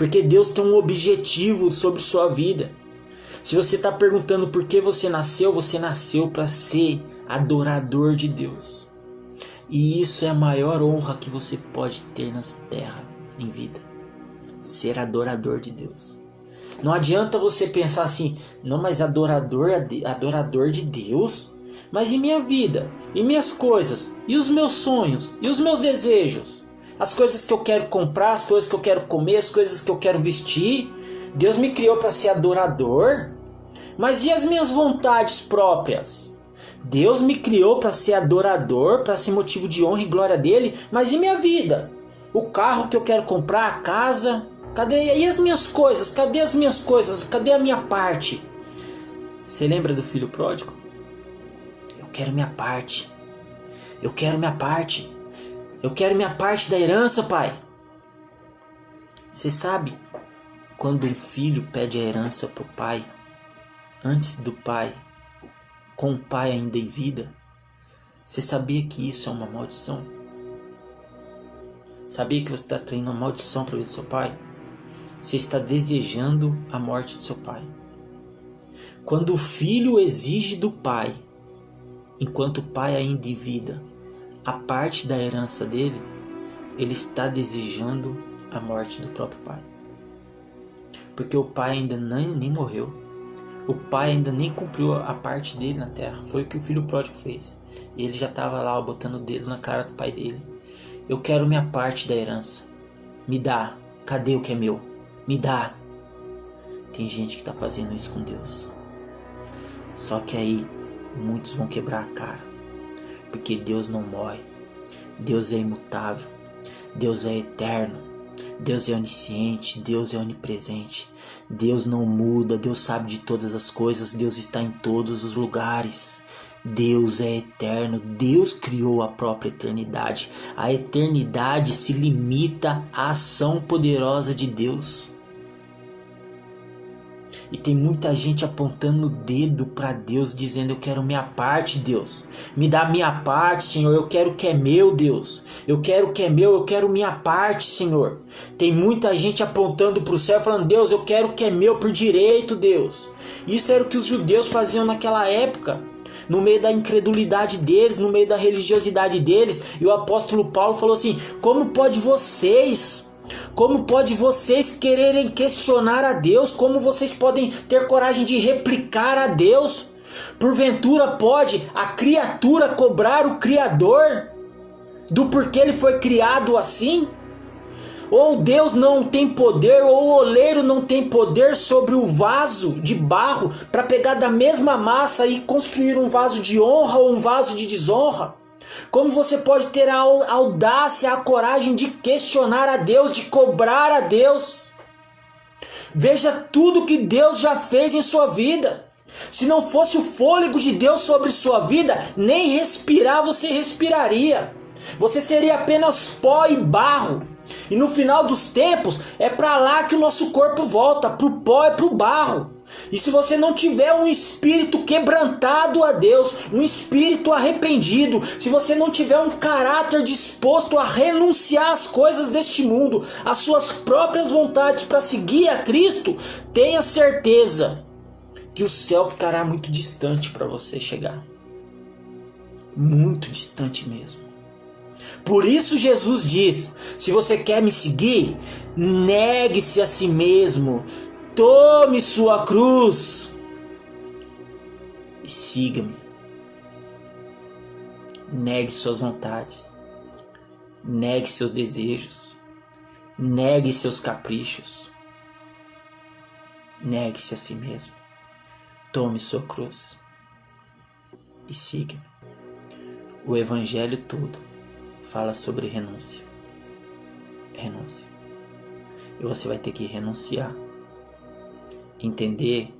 Porque Deus tem um objetivo sobre sua vida. Se você está perguntando por que você nasceu para ser adorador de Deus. E isso é a maior honra que você pode ter na terra, em vida. Ser adorador de Deus. Não adianta você pensar assim, não, mas adorador de Deus? Mas e minha vida? E minhas coisas? E os meus sonhos? E os meus desejos? As coisas que eu quero comprar, as coisas que eu quero comer, as coisas que eu quero vestir? Deus me criou para ser adorador? Mas e as minhas vontades próprias? Deus me criou para ser adorador, para ser motivo de honra e glória dele, mas e minha vida? O carro que eu quero comprar, a casa? Cadê? E as minhas coisas? Cadê as minhas coisas? Cadê a minha parte? Você lembra do filho pródigo? Eu quero minha parte. Eu quero minha parte. Eu quero minha parte da herança, pai. Você sabe quando um filho pede a herança para o pai, antes do pai, com o pai ainda em vida? Você sabia que isso é uma maldição? Sabia que você está traindo uma maldição para o seu pai? Você está desejando a morte do seu pai. Quando o filho exige do pai, enquanto o pai ainda em vida, a parte da herança dele, ele está desejando a morte do próprio pai. Porque o pai ainda nem morreu. O pai ainda nem cumpriu a parte dele na terra. Foi o que o filho pródigo fez. E ele já estava lá botando o dedo na cara do pai dele. Eu quero minha parte da herança. Me dá. Cadê o que é meu? Me dá. Tem gente que está fazendo isso com Deus. Só que aí muitos vão quebrar a cara. Porque Deus não morre. Deus é imutável. Deus é eterno. Deus é onisciente. Deus é onipresente. Deus não muda. Deus sabe de todas as coisas. Deus está em todos os lugares. Deus é eterno. Deus criou a própria eternidade. A eternidade se limita à ação poderosa de Deus. E tem muita gente apontando o dedo para Deus, dizendo: eu quero minha parte, Deus. Me dá minha parte, Senhor. Eu quero o que é meu, Deus. Eu quero o que é meu, eu quero minha parte, Senhor. Tem muita gente apontando para o céu, falando: Deus, eu quero o que é meu por direito, Deus. Isso era o que os judeus faziam naquela época. No meio da incredulidade deles, no meio da religiosidade deles. E o apóstolo Paulo falou assim: como pode vocês quererem questionar a Deus? Como vocês podem ter coragem de replicar a Deus? Porventura pode a criatura cobrar o Criador do porquê ele foi criado assim? Ou Deus não tem poder, ou o oleiro não tem poder sobre o vaso de barro para pegar da mesma massa e construir um vaso de honra ou um vaso de desonra? Como você pode ter a audácia, a coragem de questionar a Deus, de cobrar a Deus? Veja tudo que Deus já fez em sua vida. Se não fosse o fôlego de Deus sobre sua vida, nem respirar você respiraria. Você seria apenas pó e barro. E no final dos tempos, é para lá que o nosso corpo volta, para o pó e para o barro. E se você não tiver um espírito quebrantado a Deus, um espírito arrependido, se você não tiver um caráter disposto a renunciar às coisas deste mundo, às suas próprias vontades para seguir a Cristo, tenha certeza que o céu ficará muito distante para você chegar. Muito distante mesmo. Por isso Jesus diz: se você quer me seguir, negue-se a si mesmo, tome sua cruz e siga-me. Negue suas vontades, negue seus desejos, negue seus caprichos, negue-se a si mesmo, tome sua cruz e siga-me. O evangelho todo fala sobre renúncia. Renúncia. E você vai ter que renunciar. Entender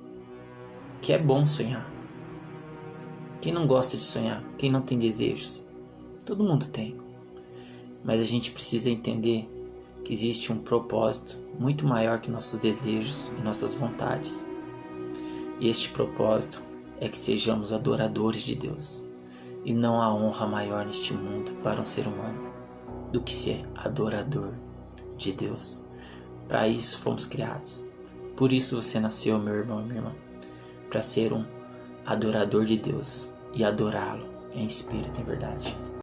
que é bom sonhar. Quem não gosta de sonhar? Quem não tem desejos? Todo mundo tem. Mas a gente precisa entender que existe um propósito muito maior que nossos desejos e nossas vontades. E este propósito é que sejamos adoradores de Deus. E não há honra maior neste mundo para um ser humano do que ser adorador de Deus. Para isso fomos criados. Por isso você nasceu, meu irmão e minha irmã, para ser um adorador de Deus e adorá-lo em espírito e em verdade.